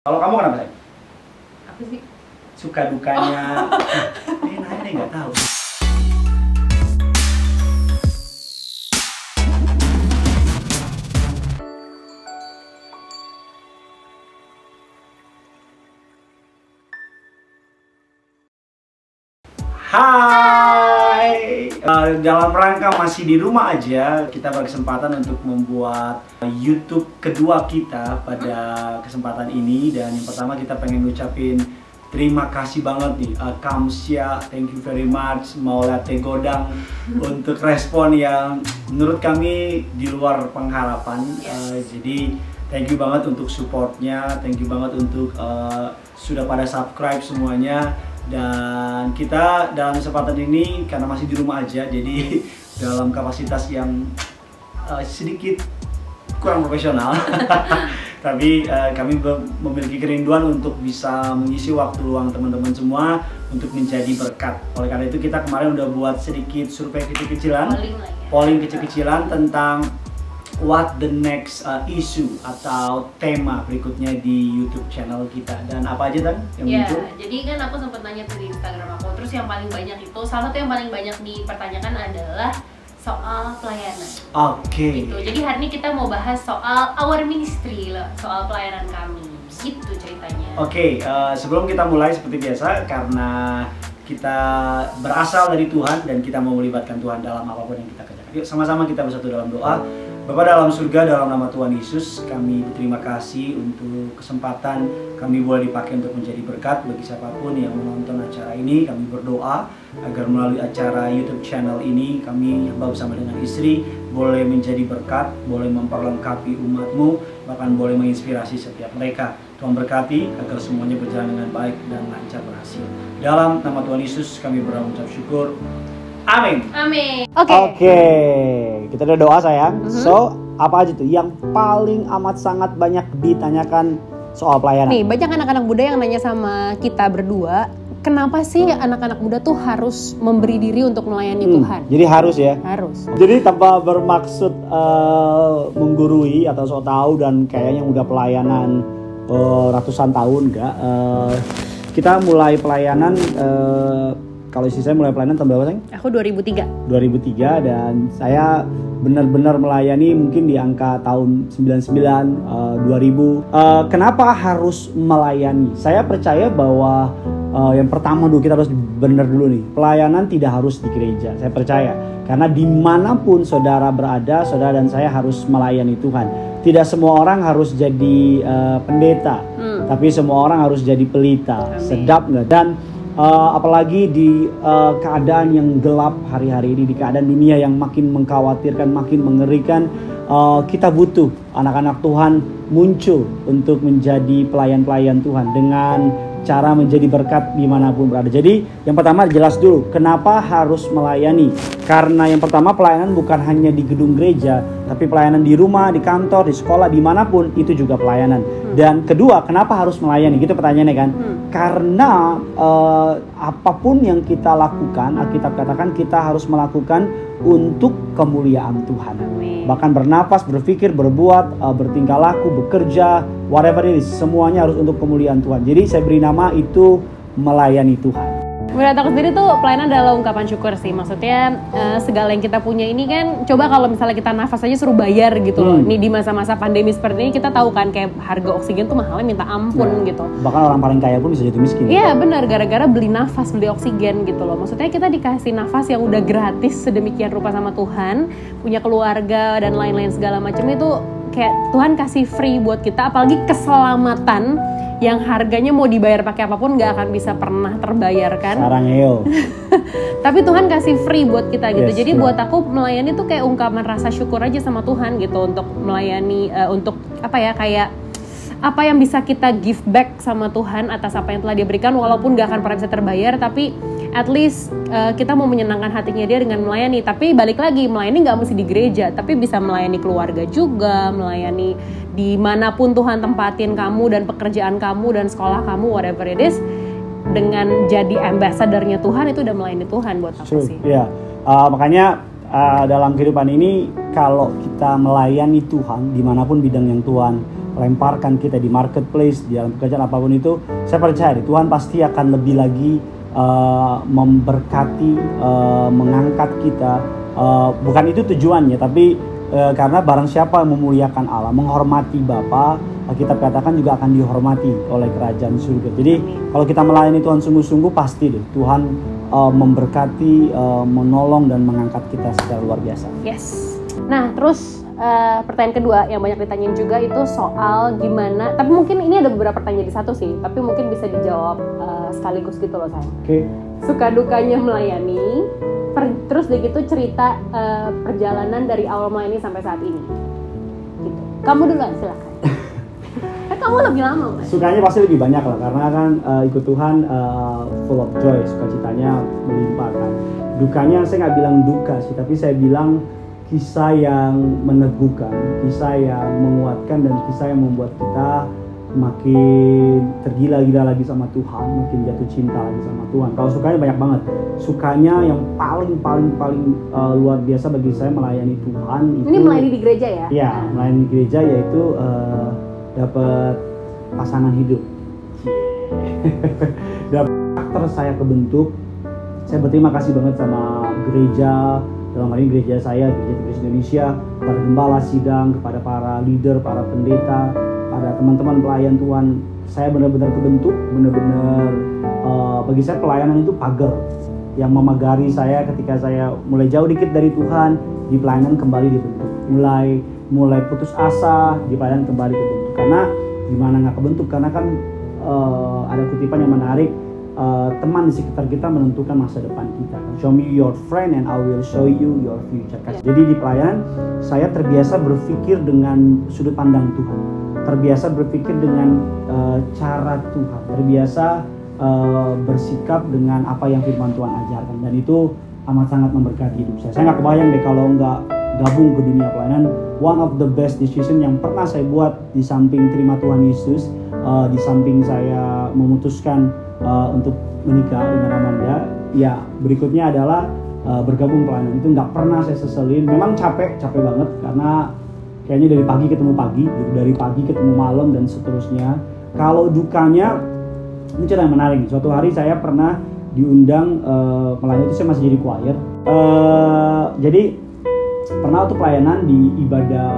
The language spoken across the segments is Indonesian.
Kalau kamu kenapa sih? Apa sih? Suka dukanya? Nanya nih nggak tahu. Hai, dalam rangka masih di rumah aja, kita berkesempatan untuk membuat YouTube kedua kita pada kesempatan ini. Dan yang pertama kita pengen ngucapin terima kasih banget nih, Kamsya, thank you very much, Maula Tegodang untuk respon yang menurut kami di luar pengharapan. Jadi thank you banget untuk supportnya, thank you banget untuk sudah pada subscribe semuanya. Dan kita dalam kesempatan ini karena masih di rumah aja, jadi dalam kapasitas yang sedikit kurang profesional tapi kami memiliki kerinduan untuk bisa mengisi waktu luang teman-teman semua untuk menjadi berkat. Oleh karena itu kita kemarin udah buat sedikit survei kecil-kecilan, polling kecil-kecilan tentang what the next issue atau tema berikutnya di YouTube channel kita. Dan apa aja kan yang muncul? Jadi kan aku sempat nanya tuh di Instagram aku. Terus yang paling banyak itu, salah satu yang paling banyak dipertanyakan adalah soal pelayanan. Oke. Gitu. Jadi hari ini kita mau bahas soal our ministry loh, soal pelayanan kami. Gitu ceritanya. Oke, sebelum kita mulai seperti biasa, karena kita berasal dari Tuhan dan kita mau melibatkan Tuhan dalam apapun yang kita kerjakan. Yuk sama-sama kita bersatu dalam doa. Bapa dalam surga, dalam nama Tuhan Yesus, kami berterima kasih untuk kesempatan kami boleh dipakai untuk menjadi berkat bagi siapapun yang menonton acara ini. Kami berdoa agar melalui acara YouTube channel ini, kami bersama dengan istri boleh menjadi berkat, boleh memperlengkapi umatmu, bahkan boleh menginspirasi setiap mereka. Tuhan berkati agar semuanya berjalan dengan baik dan lancar berhasil. Dalam nama Tuhan Yesus kami berucap syukur. Amin. Amin. Oke, kita udah doa sayang. So, apa aja tuh yang paling amat sangat banyak ditanyakan soal pelayanan? Nih, banyak anak-anak muda yang nanya sama kita berdua, kenapa sih anak-anak muda tuh harus memberi diri untuk melayani Tuhan? Jadi harus ya? Harus. Jadi tanpa bermaksud menggurui atau sok tahu dan kayaknya udah pelayanan ratusan tahun enggak. Kita mulai pelayanan kalau istri saya mulai pelayanan tahun berapa sayang? Aku 2003. 2003 dan saya benar-benar melayani mungkin di angka tahun 99, 2000. Kenapa harus melayani? Saya percaya bahwa yang pertama dulu kita harus benar dulu nih. Pelayanan tidak harus di gereja. Saya percaya karena dimanapun saudara berada, saudara dan saya harus melayani Tuhan. Tidak semua orang harus jadi pendeta, tapi semua orang harus jadi pelita. Amin. Sedap nggak? Dan apalagi di keadaan yang gelap hari-hari ini, di keadaan dunia yang makin mengkhawatirkan, makin mengerikan, kita butuh anak-anak Tuhan muncul untuk menjadi pelayan-pelayan Tuhan dengan cara menjadi berkat dimanapun berada. Jadi yang pertama jelas dulu kenapa harus melayani. Karena yang pertama pelayanan bukan hanya di gedung gereja, tapi pelayanan di rumah, di kantor, di sekolah, dimanapun itu juga pelayanan. Dan kedua, kenapa harus melayani? Gitu pertanyaannya kan? Karena apapun yang kita lakukan, Alkitab katakan kita harus melakukan untuk kemuliaan Tuhan. Amin. Bahkan bernapas, berpikir, berbuat, bertingkah laku, bekerja, whatever it is, semuanya harus untuk kemuliaan Tuhan. Jadi saya beri nama itu melayani Tuhan. Menurut aku sendiri tuh pelayanan adalah ungkapan syukur sih. Maksudnya segala yang kita punya ini kan, coba kalau misalnya kita nafas aja suruh bayar gitu loh. Nih di masa-masa pandemi seperti ini kita tahu kan kayak harga oksigen tuh mahalnya minta ampun gitu. Bahkan orang paling kaya pun bisa jadi miskin. Iya benar, gara-gara beli nafas, beli oksigen gitu loh. Maksudnya kita dikasih nafas yang udah gratis sedemikian rupa sama Tuhan, punya keluarga dan lain-lain segala macam itu kayak Tuhan kasih free buat kita. Apalagi keselamatan yang harganya mau dibayar pakai apapun nggak akan bisa pernah terbayarkan. Sarangeo. Tapi Tuhan kasih free buat kita gitu. Yes, jadi buat aku melayani tuh kayak ungkapan rasa syukur aja sama Tuhan gitu untuk melayani untuk apa ya, kayak apa yang bisa kita give back sama Tuhan atas apa yang telah Dia berikan, walaupun gak akan pernah bisa terbayar, tapi at least kita mau menyenangkan hatinya Dia dengan melayani. Tapi balik lagi, melayani gak mesti di gereja, tapi bisa melayani keluarga juga, melayani dimanapun Tuhan tempatin kamu dan pekerjaan kamu dan sekolah kamu, whatever it is. Dengan jadi ambassador-nya Tuhan itu udah melayani Tuhan buat aku sih. Iya, makanya dalam kehidupan ini kalau kita melayani Tuhan dimanapun bidang yang Tuhan lemparkan kita, di marketplace, di dalam pekerjaan apapun itu, saya percaya Tuhan pasti akan lebih lagi memberkati, mengangkat kita. Bukan itu tujuannya, tapi karena barang siapa yang memuliakan Allah, menghormati Bapa, kita katakan juga akan dihormati oleh kerajaan surga. Jadi kalau kita melayani Tuhan sungguh-sungguh, pasti deh Tuhan memberkati, menolong dan mengangkat kita secara luar biasa. Yes. Nah, terus pertanyaan kedua yang banyak ditanyain juga itu soal gimana, tapi mungkin ini ada beberapa pertanyaan di satu sih, tapi mungkin bisa dijawab sekaligus gitu loh sayang. Oke. Suka dukanya melayani, terus udah gitu cerita perjalanan dari awal melayani sampai saat ini. Gitu. Kamu duluan silakan. Kamu lebih lama, Mas. Sukanya pasti lebih banyak lah, karena kan ikut Tuhan full of joy, sukacitanya melimpah kan. Dukanya saya nggak bilang duka sih, tapi saya bilang kisah yang meneguhkan, kisah yang menguatkan, dan kisah yang membuat kita makin tergila-gila lagi sama Tuhan, makin jatuh cinta lagi sama Tuhan. Kalau sukanya banyak banget. Sukanya yang paling luar biasa bagi saya melayani Tuhan itu. Ini melayani di gereja ya? Iya, melayani di gereja, yaitu dapat pasangan hidup. Dapat karakter saya kebentuk. Saya berterima kasih banget sama gereja, dalam hal ini gereja saya, Gereja Kristen Indonesia, kepada gembala sidang, kepada para leader, para pendeta, pada teman-teman pelayan Tuhan. Saya benar-benar kebentuk, benar-benar bagi saya pelayanan itu pagar yang memagari saya ketika saya mulai jauh dikit dari Tuhan, di pelayanan kembali dibentuk. Mulai putus asa, di pelayanan kembali kebentuk. Karena gimana nggak kebentuk? Karena kan ada kutipan yang menarik, teman di sekitar kita menentukan masa depan kita. Show me your friend and I will show you your future. Jadi di pelayanan saya terbiasa berpikir dengan sudut pandang Tuhan, terbiasa berpikir dengan cara Tuhan, terbiasa bersikap dengan apa yang firman Tuhan ajarkan, dan itu amat sangat memberkati hidup saya. Saya nggak kebayang deh kalau nggak gabung ke dunia pelayanan. One of the best decision yang pernah saya buat, di samping terima Tuhan Yesus, di samping saya memutuskan untuk menikah dengan Amanda, ya berikutnya adalah bergabung pelayanan. Itu nggak pernah saya seselin. Memang capek banget, karena kayaknya dari pagi ketemu pagi, gitu, dari pagi ketemu malam dan seterusnya. Kalau dukanya, ini cerita yang menarik. Suatu hari saya pernah diundang melayani, itu saya masih jadi choir. Jadi pernah untuk pelayanan di ibadah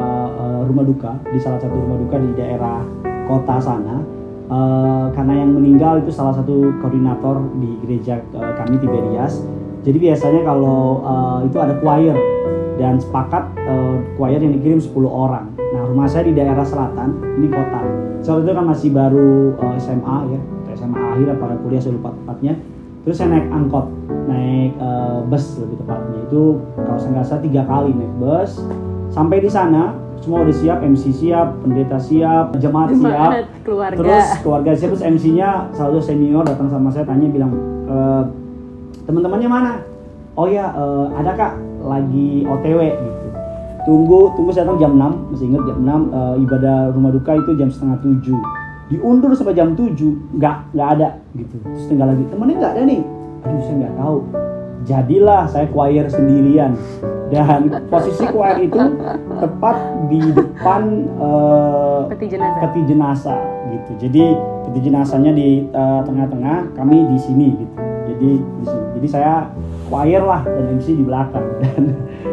rumah duka, di salah satu rumah duka di daerah kota sana. Karena yang meninggal itu salah satu koordinator di gereja kami, Tiberias. Jadi biasanya kalau itu ada choir, dan sepakat choir yang dikirim 10 orang. Nah, rumah saya di daerah selatan, ini kota. Saat itu kan masih baru SMA ya, SMA akhir atau kuliah, saya lupa tepatnya. Terus saya naik angkot, naik bus lebih tepatnya. Itu kalau saya nggak salah 3 kali naik bus. Sampai di sana semua udah siap, MC siap, pendeta siap, jemaat siap, keluarga. Terus keluarga siap. Terus MC-nya selalu senior datang sama saya, tanya, bilang, teman-temannya mana? Oh ya, ada kak, lagi OTW gitu. Tunggu saya datang jam 6, masih ingat jam 6, ibadah rumah duka itu jam setengah 7. Diundur sampai jam 7, nggak ada gitu. Terus tinggal lagi, temennya nggak ada nih. Aduh, saya nggak tahu. Jadilah saya choir sendirian, dan posisi choir itu tepat di depan peti jenazah gitu. Jadi peti jenazahnya di tengah-tengah, kami di sini gitu. Jadi saya choir lah, dan MC di belakang.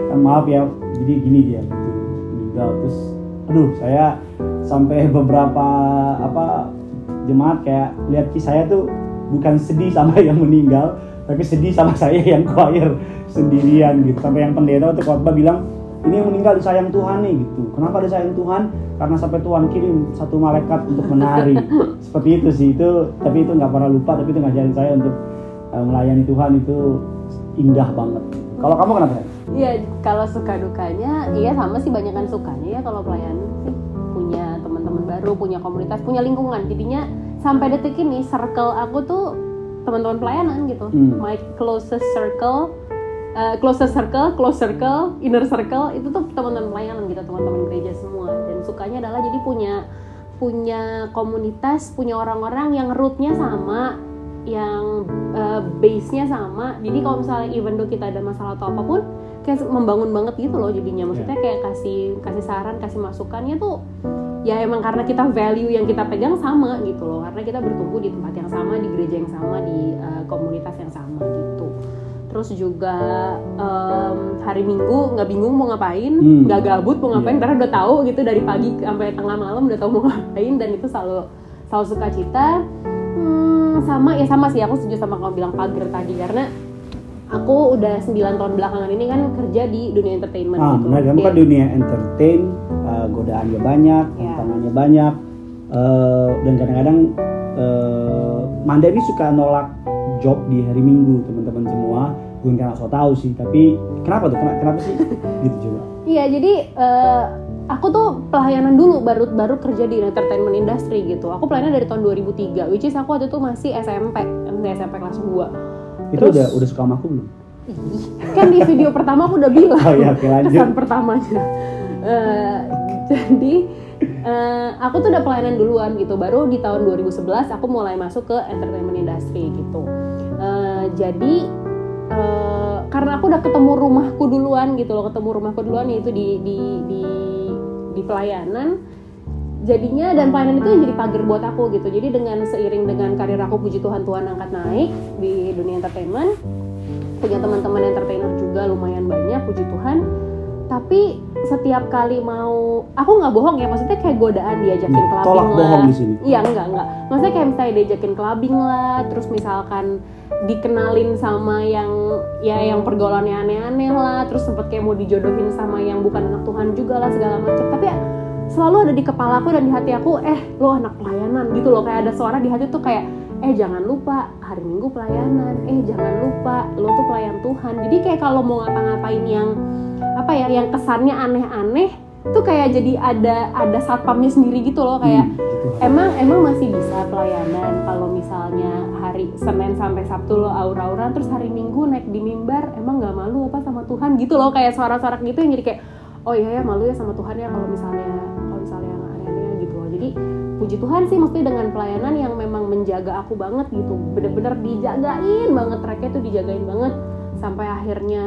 Dan maaf ya, jadi gini dia gitu meninggal. Terus aduh, saya sampai beberapa jemaat kayak lihat saya tuh bukan sedih sama yang meninggal, tapi sedih sama saya yang choir sendirian gitu. Sampai yang pendeta waktu khotbah bilang, ini yang meninggal disayang Tuhan nih gitu. Kenapa disayang Tuhan? Karena sampai Tuhan kirim satu malaikat untuk menari. Seperti itu sih, tapi itu nggak pernah lupa. Tapi itu ngajarin saya untuk melayani Tuhan itu indah banget. Kalau kamu kenapa? Iya, kalau suka dukanya, iya sama sih, banyakan sukanya ya kalau pelayanan sih. Punya teman-teman baru, punya komunitas, punya lingkungan. Jadinya sampai detik ini circle aku tuh teman-teman pelayanan gitu. My closest circle, close circle, inner circle itu tuh teman-teman pelayanan gitu, teman-teman gereja semua. Dan sukanya adalah jadi punya komunitas, punya orang-orang yang rootnya sama, base-nya sama. Jadi kalau misalnya even though kita ada masalah atau apapun, kayak membangun banget gitu loh jadinya. Maksudnya kayak kasih saran, kasih masukannya tuh ya emang karena kita value yang kita pegang sama gitu loh. Karena kita bertumbuh di tempat yang sama, di gereja yang sama, di komunitas yang sama gitu. Terus juga hari Minggu nggak bingung mau ngapain, nggak gabut mau ngapain, karena udah tahu gitu dari pagi sampai tengah malam udah tahu mau ngapain, dan itu selalu sukacita. Sama sih, aku setuju sama kamu bilang pagar tadi, karena aku udah 9 tahun belakangan ini kan kerja di dunia entertainment gitu. Benar, kamu kan dunia entertain, godaannya banyak, tantangannya banyak, dan kadang-kadang Manda ini suka nolak job di hari Minggu, teman-teman semua. Gue nggak so tahu sih, tapi kenapa tuh? Kenapa sih? Gitu coba. Iya, jadi aku tuh pelayanan dulu, baru kerja di entertainment industry gitu. Aku pelayanan dari tahun 2003, which is aku waktu itu masih SMP kelas 2. Itu terus, udah suka sama aku belum? Kan di video pertama aku udah bilang. Oh iya, oke, lanjut. Kesan pertamanya. Jadi aku tuh udah pelayanan duluan gitu. Baru di tahun 2011 aku mulai masuk ke entertainment industry gitu. Jadi karena aku udah ketemu rumahku duluan gitu loh, yaitu di pelayanan. Jadinya, dan pelayanan itu yang jadi pagar buat aku gitu. Jadi seiring dengan karir aku, puji Tuhan angkat naik di dunia entertainment. Punya teman-teman entertainer juga lumayan banyak, puji Tuhan. Tapi setiap kali aku nggak bohong ya, maksudnya kayak godaan diajakin clubbing tolak lah. Bohong di sini. Iya, enggak. Maksudnya kayak misalnya diajakin clubbing lah, terus misalkan dikenalin sama yang pergaulannya aneh-aneh lah, terus sempet kayak mau dijodohin sama yang bukan anak Tuhan juga lah, segala macam. Tapi ya, selalu ada di kepala aku dan di hati aku, lo anak pelayanan gitu loh, kayak ada suara di hati tuh kayak, jangan lupa hari Minggu pelayanan, jangan lupa lo tuh pelayan Tuhan. Jadi kayak kalau mau ngapa-ngapain yang kesannya aneh-aneh tuh kayak jadi ada satpamnya sendiri gitu loh, kayak emang masih bisa pelayanan kalau misalnya hari Senin sampai Sabtu lo aura-auran, terus hari Minggu naik di mimbar, emang nggak malu apa sama Tuhan gitu loh, kayak suara-suara gitu yang jadi kayak, oh iya ya, malu ya sama Tuhan ya kalau misalnya yang aneh-aneh gitu loh. Jadi puji Tuhan sih, maksudnya dengan pelayanan yang memang menjaga aku banget gitu, bener-bener dijagain banget, tracknya tuh dijagain banget sampai akhirnya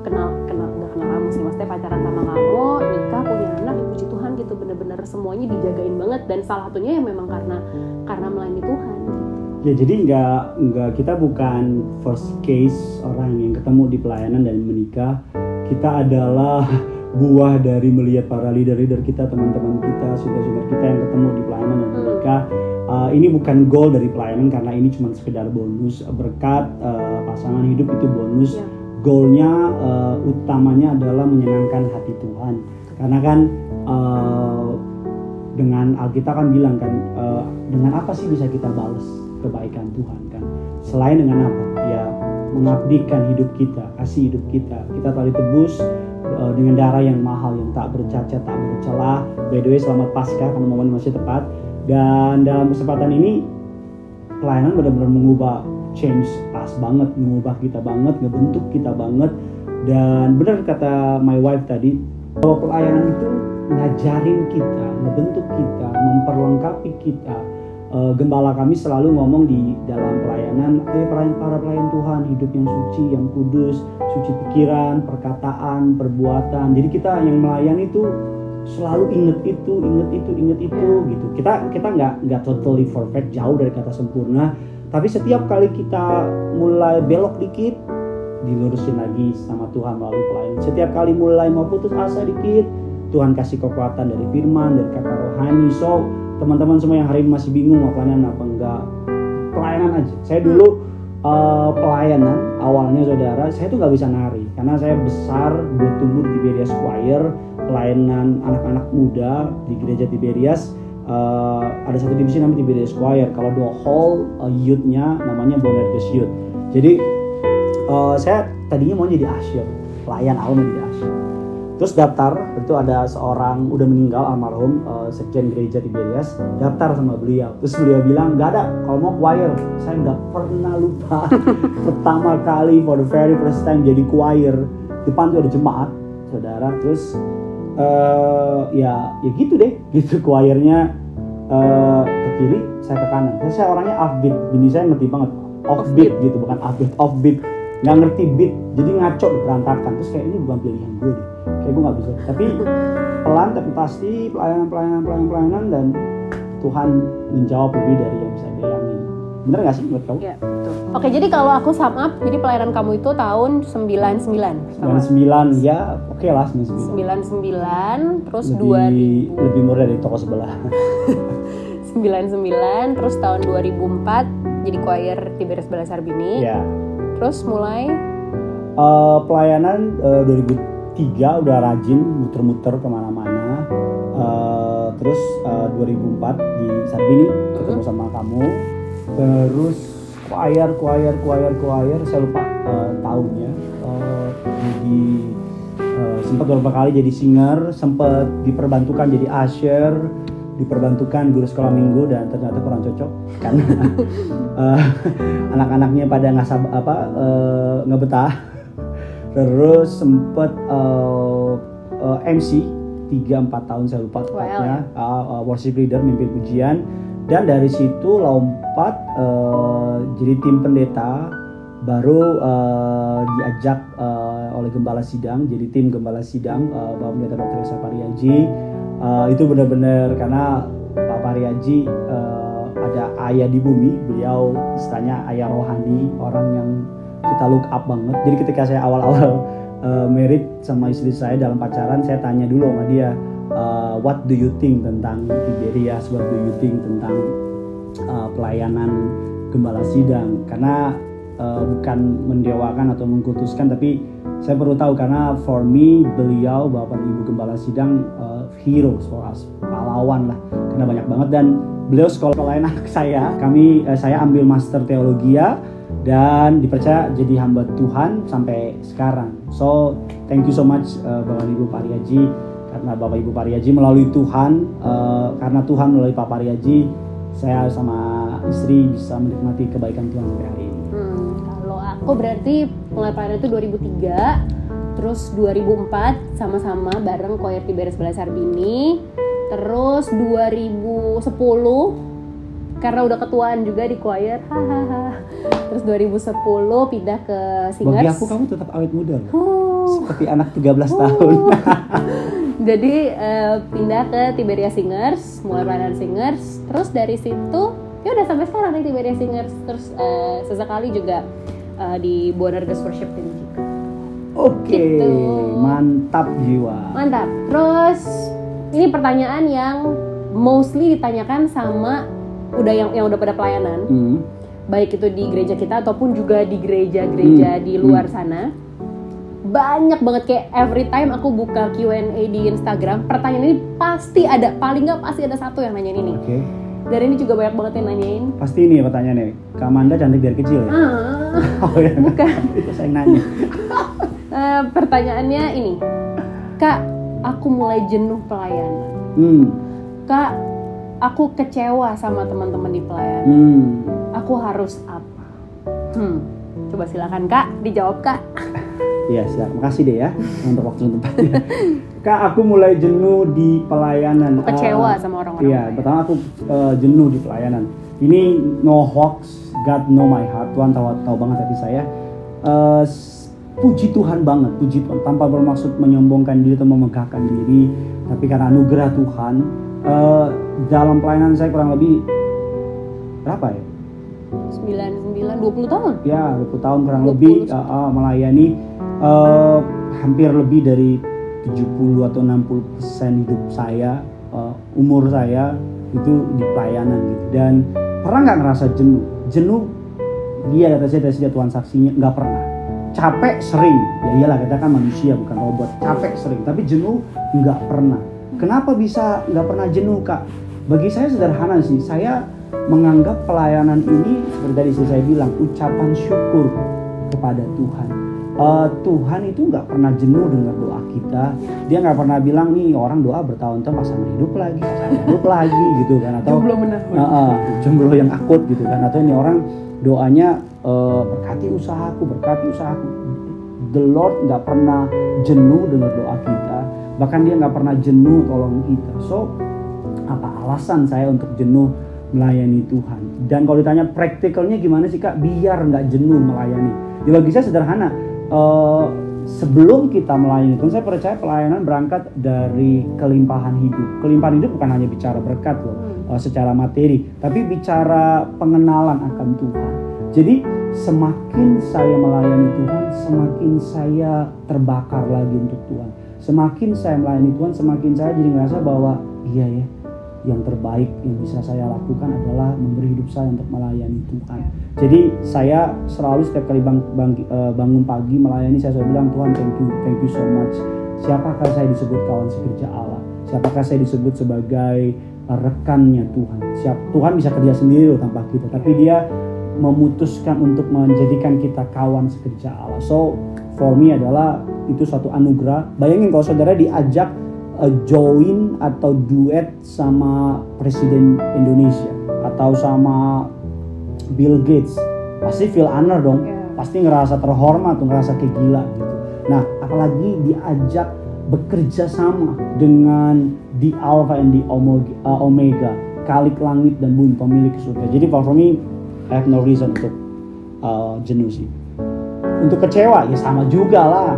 kenal kamu sih, maksudnya pacaran sama kamu, nikah, punya anak, ya puji Tuhan gitu, bener-bener semuanya dijagain banget, dan salah satunya ya memang karena melayani Tuhan gitu. Ya, jadi nggak kita bukan first case orang yang ketemu di pelayanan dan menikah. Kita adalah buah dari melihat para leader-leader kita, teman-teman kita, saudara-saudara kita yang ketemu di pelayanan dan menikah. Ini bukan goal dari pelayanan, karena ini cuma sekedar bonus berkat, pasangan hidup itu bonus. Goalnya utamanya adalah menyenangkan hati Tuhan, karena kan dengan Alkitab kan bilang kan, dengan apa sih bisa kita balas kebaikan Tuhan kan, selain dengan apa ya, mengabdikan hidup kita, kasih hidup kita telah ditebus dengan darah yang mahal, yang tak bercacat, tak bercelah. By the way, selamat Paskah karena momen masih tepat. Dan dalam kesempatan ini pelayanan benar-benar mengubah, change us banget, mengubah kita banget, ngebentuk kita banget. Dan benar kata my wife tadi, bahwa pelayanan itu ngajarin kita, ngebentuk kita, memperlengkapi kita. Gembala kami selalu ngomong di dalam pelayanan, para pelayan Tuhan, hidup yang suci, yang kudus, suci pikiran, perkataan, perbuatan. Jadi kita yang melayani itu selalu inget itu gitu. Kita nggak totally perfect, jauh dari kata sempurna. Tapi setiap kali kita mulai belok dikit, dilurusin lagi sama Tuhan melalui pelayanan. Setiap kali mulai mau putus asa dikit, Tuhan kasih kekuatan dari firman, dari kata rohani. So teman-teman semua yang hari ini masih bingung mau pelayanan apa enggak, pelayanan aja. Saya dulu pelayanan awalnya, saudara, saya tuh nggak bisa nari karena saya besar bertumbuh di Tiberias Choir, pelayanan anak-anak muda di gereja Tiberias. Ada satu divisi namanya Tiberias Choir. Kalau the whole youth-nya namanya Bonerges Youth. Jadi saya tadinya mau jadi usher, pelayan awal mau jadi usher. Terus daftar, itu ada seorang udah meninggal almarhum sekjen gereja Tiberias, daftar sama beliau. Terus beliau bilang, nggak ada, kalau mau choir. Saya nggak pernah lupa pertama kali for the very first time jadi choir. Depan tuh ada jemaat, saudara. Terus ya gitu deh, gitu choirnya. ke kiri, saya ke kanan. Terus saya orangnya offbeat, bini saya ngerti banget offbeat gitu, bukan upbeat, offbeat, nggak ngerti beat, jadi ngaco berantakan. Terus kayak ini bukan pilihan gue deh, kayak gue nggak bisa. Tapi pelan tapi pasti pelayanan dan Tuhan menjawab lebih dari yang bisa bayangin. Bener nggak sih buat kamu? Iya, betul. Oke, jadi kalau aku sum up, jadi pelayanan kamu itu tahun 99. 99 ya, oke lah 99. 99 terus Lebih murah dari toko sebelah. 99 terus tahun 2004 jadi choir Tiberias Bala Sarbini. Ya. Terus mulai pelayanan 2003 udah rajin muter-muter kemana-mana. Terus 2004 di Sarbini ketemu sama kamu. Terus choir saya lupa tahunnya. Jadi sempat beberapa kali jadi singer, sempat diperbantukan jadi usher, diperbantukan guru sekolah minggu dan ternyata kurang cocok karena anak-anaknya pada nggak betah. Terus sempat MC 3-4 tahun saya lupa tepatnya, worship leader, mimpin pujian, dan dari situ lompat jadi tim pendeta, baru diajak oleh gembala sidang, jadi tim gembala sidang Bapak Pendeta Dr. Esa Pariaji. Itu benar-benar karena Pak Pariaji ada ayah di bumi, beliau istilahnya ayah rohani, orang yang kita look up banget. Jadi ketika saya awal-awal married sama istri saya dalam pacaran, saya tanya dulu sama dia, what do you think tentang Tiberias, what do you think tentang pelayanan gembala sidang, karena bukan mendewakan atau mengkutuskan, tapi saya perlu tahu karena for me beliau Bapak Ibu Gembala Sidang heroes for us, pahlawan lah, karena banyak banget. Dan beliau sekolah pelayanan anak saya, saya ambil master teologia dan dipercaya jadi hamba Tuhan sampai sekarang. So thank you so much Bapak Ibu Pariaji, karena Bapak Ibu Pariaji melalui Tuhan, karena Tuhan melalui Pak Pariaji, saya sama istri bisa menikmati kebaikan Tuhan sampai hari ini. Kalau aku berarti mulai pelayanan itu 2003, terus 2004 sama-sama bareng choir Tiberias Bala Sarbini, terus 2010 karena udah ketuaan juga di choir, terus 2010 pindah ke Singers. Bagi aku kamu tetap awet muda loh. Seperti anak 13 tahun. Jadi pindah ke Tiberias Singers, mulai pelayanan Singers, terus dari situ ya udah sampai sekarang di Tiberias Singers, terus sesekali juga di Bonar Girls Worship Team juga. Oke, Gitu. mantap jiwa. Mantap. Terus ini pertanyaan yang mostly ditanyakan sama yang udah pada pelayanan, baik itu di gereja kita ataupun juga di gereja-gereja di luar sana. Banyak banget, kayak every time aku buka Q&A di Instagram, pertanyaan ini pasti ada, paling nggak pasti ada satu yang nanyain ini. Oke. Dan ini juga banyak banget yang nanyain. Pasti ini pertanyaannya, Kak Amanda cantik dari kecil ya? Oh ya, bukan. Itu saya nanya. Pertanyaannya ini, Kak, aku mulai jenuh pelayanan. Kak, aku kecewa sama teman-teman di pelayanan. Aku harus apa? Coba silakan Kak, dijawab Kak. Iya, silakan. Makasih deh ya untuk waktu dan tempatnya. Kak, aku mulai jenuh di pelayanan. Aku kecewa sama orang-orang. Iya, pertama aku jenuh di pelayanan. Ini no hoax, God know my heart. Tuhan tahu banget hati saya. Puji Tuhan banget, puji Tuhan. Tanpa bermaksud menyombongkan diri atau memegahkan diri, tapi karena anugerah Tuhan. Dalam pelayanan saya kurang lebih berapa ya? 20 tahun? Ya, 20 tahun kurang lebih melayani, hampir lebih dari 70 atau 60% hidup saya, umur saya itu di pelayanan gitu. Dan pernah nggak ngerasa jenuh? Jenuh, dia dari saya Tuhan saksinya, nggak pernah. Capek sering, ya iyalah, kita kan manusia bukan robot. Capek sering, tapi jenuh nggak pernah. Kenapa bisa nggak pernah jenuh, Kak? Bagi saya sederhana sih, saya menganggap pelayanan ini seperti tadi saya bilang, ucapan syukur kepada Tuhan. Tuhan itu nggak pernah jenuh dengar doa kita. Dia nggak pernah bilang nih orang doa bertahun-tahun pasangan hidup lagi gitu kan, atau jomblo yang akut gitu kan, atau ini orang doanya berkati usahaku. The Lord nggak pernah jenuh dengar doa kita, bahkan dia nggak pernah jenuh tolong kita. So Apa alasan saya untuk jenuh melayani Tuhan? Dan kalau ditanya praktikalnya gimana sih Kak biar nggak jenuh melayani? Ya bagi saya sederhana. Sebelum kita melayani Tuhan, saya percaya pelayanan berangkat dari kelimpahan hidup. Kelimpahan hidup bukan hanya bicara berkat loh, secara materi, tapi bicara pengenalan akan Tuhan. Jadi semakin saya melayani Tuhan, semakin saya terbakar lagi untuk Tuhan. Semakin saya melayani Tuhan, semakin saya jadi ngerasa bahwa iya ya, yang terbaik yang bisa saya lakukan adalah memberi hidup saya untuk melayani Tuhan. Jadi saya selalu setiap kali bangun pagi melayani, saya selalu bilang Tuhan thank you so much. Siapakah saya disebut kawan sekerja Allah? Siapakah saya disebut sebagai rekannya Tuhan? Tuhan bisa kerja sendiri loh tanpa kita, tapi Dia memutuskan untuk menjadikan kita kawan sekerja Allah. So for me adalah itu suatu anugerah. Bayangin kalau saudara diajak join atau duet sama Presiden Indonesia atau sama Bill Gates, pasti feel honor dong, pasti ngerasa terhormat tuh, ngerasa kayak gila gitu. Nah apalagi diajak bekerja sama dengan the Alpha and the Omega, Khalik langit dan bumi, pemilik surga. Jadi for me I have no reason untuk jenuh sih. Untuk kecewa ya sama juga lah.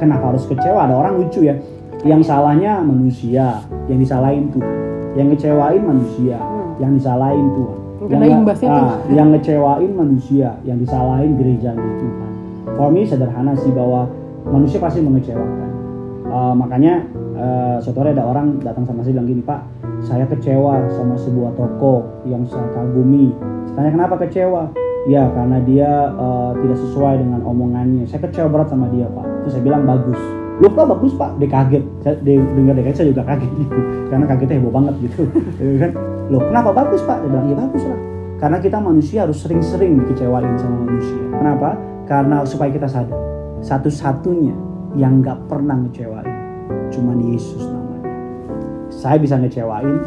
Kenapa harus kecewa? Ada orang lucu ya. Yang salahnya manusia, yang disalahin Tuhan. Yang ngecewain manusia, yang disalahin Tuhan. Yang ngecewain manusia, yang disalahin gerejanya Tuhan. For me sederhana sih bahwa manusia pasti mengecewakan. Makanya saudara ada orang datang sama saya bilang gini, Pak, saya kecewa sama sebuah toko yang saya kagumi. Saya tanya kenapa kecewa? Ya karena dia tidak sesuai dengan omongannya. Saya kecewa berat sama dia Pak. Terus saya bilang bagus. Loh kok bagus Pak? Dia kaget. Saya dengar dia kaget, saya juga kaget gitu. Karena kagetnya heboh banget gitu. Kan? Loh kenapa bagus Pak? Dia bilang ya bagus lah. Karena kita manusia harus sering-sering dikecewain sama manusia. Kenapa? Karena supaya kita sadar satu-satunya yang gak pernah ngecewain cuman Yesus namanya. Saya bisa ngecewain,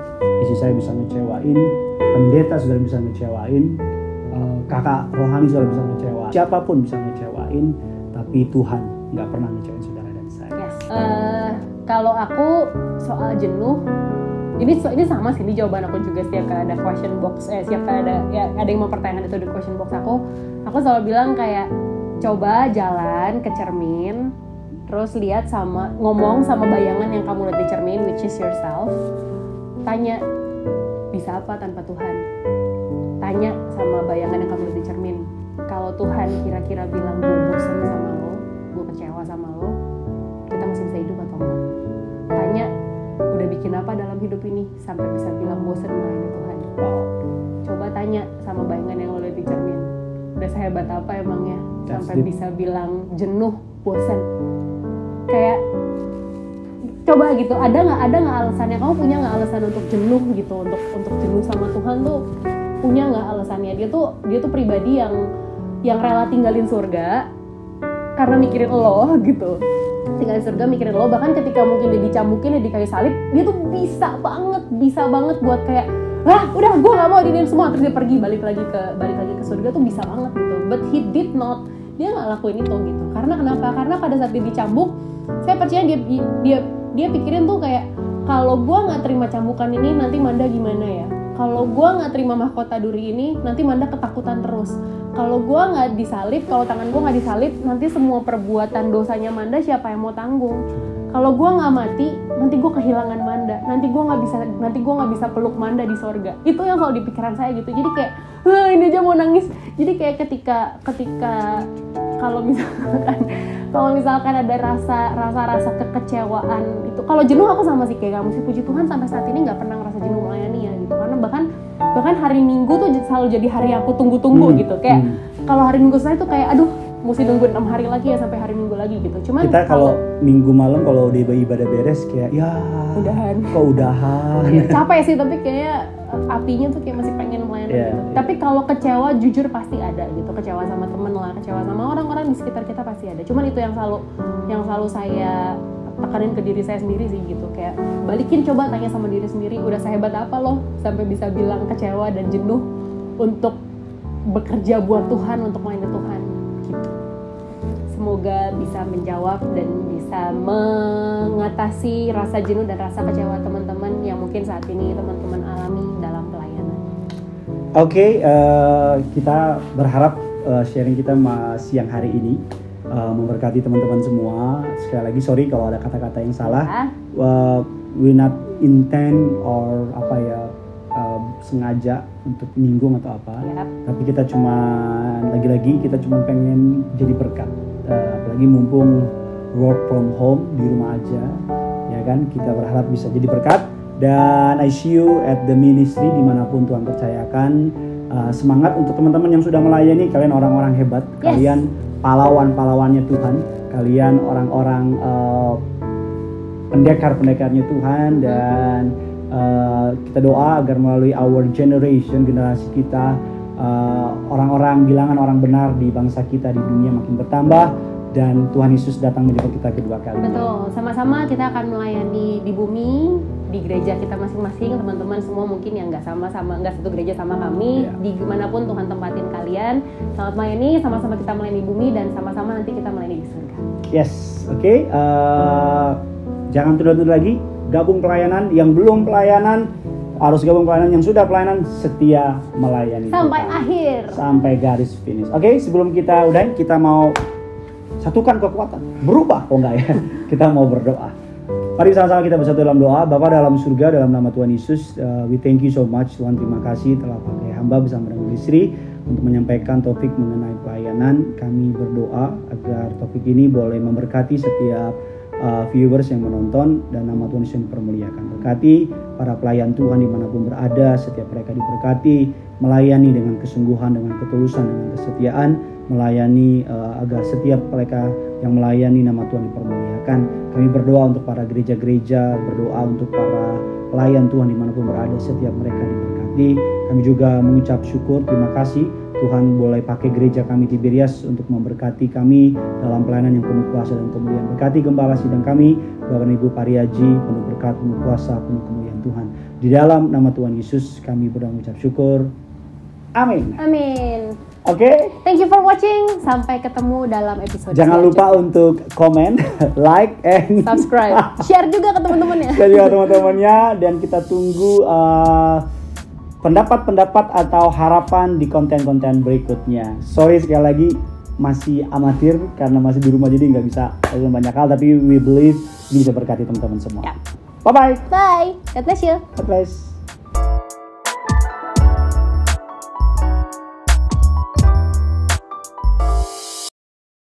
istri saya bisa ngecewain, pendeta sudah bisa ngecewain, kakak rohani sudah bisa ngecewain, siapapun bisa ngecewain, tapi Tuhan nggak pernah ngecewain saudara dan saya. Yes. Kalau aku soal jenuh, ini sama sih, ini jawaban aku juga setiap kali ada question box, setiap kali ada yang mau pertanyaan itu di question box aku selalu bilang kayak coba jalan ke cermin, terus lihat ngomong sama bayangan yang kamu lihat di cermin, which is yourself. Tanya, bisa apa tanpa Tuhan? Tanya sama bayangan yang kamu lihat di cermin, kalau Tuhan kira-kira bilang gue bosan sama lo, gue kecewa sama lo, kita masih bisa hidup atau enggak? Tanya, udah bikin apa dalam hidup ini sampai bisa bilang bosan melayani Tuhan? Coba tanya sama bayangan yang lo lihat di cermin, udah sehebat apa emangnya sampai bisa bilang jenuh, bosan? Kayak coba gitu, ada nggak alasannya? Kamu punya nggak alasan untuk jenuh gitu, untuk jenuh sama Tuhan tuh punya nggak alasannya? Dia tuh pribadi yang rela tinggalin surga karena mikirin lo gitu, tinggalin surga mikirin lo. Bahkan ketika mungkin dia dicambukin, dia di kayu salib, dia tuh bisa banget buat kayak udah gue nggak mau dinin semua, terus dia pergi balik lagi ke surga tuh bisa banget gitu. But he did not, dia nggak lakuin itu gitu. Karena kenapa? Karena pada saat dia dicambuk, saya percaya dia pikirin tuh kayak, kalau gue nggak terima cambukan ini nanti Manda gimana ya? Kalau gue nggak terima mahkota duri ini nanti Manda ketakutan terus. Kalau gue nggak disalib, kalau tangan gue nggak disalib, nanti semua perbuatan dosanya Manda siapa yang mau tanggung? Kalau gue nggak mati, nanti gue kehilangan Manda. Nanti gue nggak bisa peluk Manda di sorga. Itu yang selalu di pikiran saya gitu. Jadi kayak, ini aja mau nangis. Jadi kayak ketika kalau misalkan ada rasa kekecewaan itu, kalau jenuh aku sama sih kayak kamu sih, puji Tuhan sampai saat ini nggak pernah ngerasa jenuh melayani ya gitu. Karena bahkan hari Minggu tuh selalu jadi hari aku tunggu-tunggu gitu. Kayak kalau hari Minggu selesai tuh kayak aduh, mesti nungguin 6 hari lagi ya sampai hari Minggu lagi gitu. Cuman kita kalau Minggu malam kalau udah ibadah beres kayak ya udahan. Ya, capek sih, tapi kayak apinya tuh kayak masih pengen melayani gitu. Tapi kalau kecewa jujur pasti ada gitu. Kecewa sama temen lah, kecewa sama orang-orang di sekitar kita pasti ada. Cuman itu yang selalu saya tekanin ke diri saya sendiri sih gitu. Kayak balikin, coba tanya sama diri sendiri, udah sehebat apa loh sampai bisa bilang kecewa dan jenuh untuk bekerja buat Tuhan, untuk melayani Tuhan gitu. semoga bisa menjawab dan bisa mengatasi rasa jenuh dan rasa kecewa teman-teman yang mungkin saat ini teman-teman alami dalam pelayanan. Oke, kita berharap sharing kita siang hari ini memberkati teman-teman semua. Sekali lagi sorry kalau ada kata-kata yang salah. We not intend or sengaja untuk menyinggung atau apa. Tapi kita kita cuma pengen jadi berkat. Apalagi mumpung work from home, di rumah aja, ya kan? Kita berharap bisa jadi berkat. Dan I see you at the ministry dimanapun Tuhan percayakan. Semangat untuk teman-teman yang sudah melayani. Kalian orang-orang hebat. Kalian pahlawan-pahlawannya Tuhan. Kalian orang-orang pendekar-pendekarnya Tuhan. Dan kita doa agar melalui our generation, generasi kita, orang-orang bilangan orang benar di bangsa kita, di dunia makin bertambah, dan Tuhan Yesus datang menjemput kita kedua kali. Betul, sama-sama kita akan melayani di bumi, di gereja kita masing-masing. Teman-teman semua mungkin yang nggak satu gereja sama kami, di dimanapun Tuhan tempatin kalian, selamat melayani, sama-sama kita melayani di bumi, dan sama-sama nanti kita melayani di surga. Yes, oke. Jangan tunda-tunda lagi. Gabung pelayanan, yang belum pelayanan harus gabung pelayanan, yang sudah pelayanan setia melayani sampai Tuhan. Akhir, sampai garis finish. Oke, sebelum kita udahin, kita mau satukan kekuatan, berubah enggak ya? Kita mau berdoa. Mari sama-sama kita bersatu dalam doa. Bapa dalam surga, dalam nama Tuhan Yesus, we thank you so much Tuhan. Terima kasih telah pakai hamba bersama dengan istri untuk menyampaikan topik mengenai pelayanan. Kami berdoa agar topik ini boleh memberkati setiap viewers yang menonton, dan nama Tuhan Yesus dipermuliakan. Berkati para pelayan Tuhan dimanapun berada, setiap mereka diberkati, melayani dengan kesungguhan, dengan ketulusan, dengan kesetiaan, melayani agar setiap mereka yang melayani nama Tuhan dipermuliakan. Kami berdoa untuk para gereja-gereja, berdoa untuk para pelayan Tuhan dimanapun berada, setiap mereka diberkati. Kami juga mengucap syukur, terima kasih Tuhan boleh pakai gereja kami Tiberias untuk memberkati kami dalam pelayanan yang penuh kuasa dan kemuliaan. Berkati gembala sidang kami, Bapak dan Ibu Pariaji, penuh berkat, penuh kuasa, penuh kemuliaan Tuhan. Di dalam nama Tuhan Yesus kami berdoa mengucap syukur. Amin. Amin. Oke. Thank you for watching. Sampai ketemu dalam episode Jangan lupa untuk komen, like, and subscribe. Share juga ke teman-temannya. Share juga teman-temannya, dan kita tunggu pendapat-pendapat atau harapan di konten-konten berikutnya. Sorry sekali lagi masih amatir karena masih di rumah, jadi nggak bisa banyak hal, tapi we believe ini bisa berkati teman-teman semua. Ya. Bye-bye. Bye. God bless you. God bless.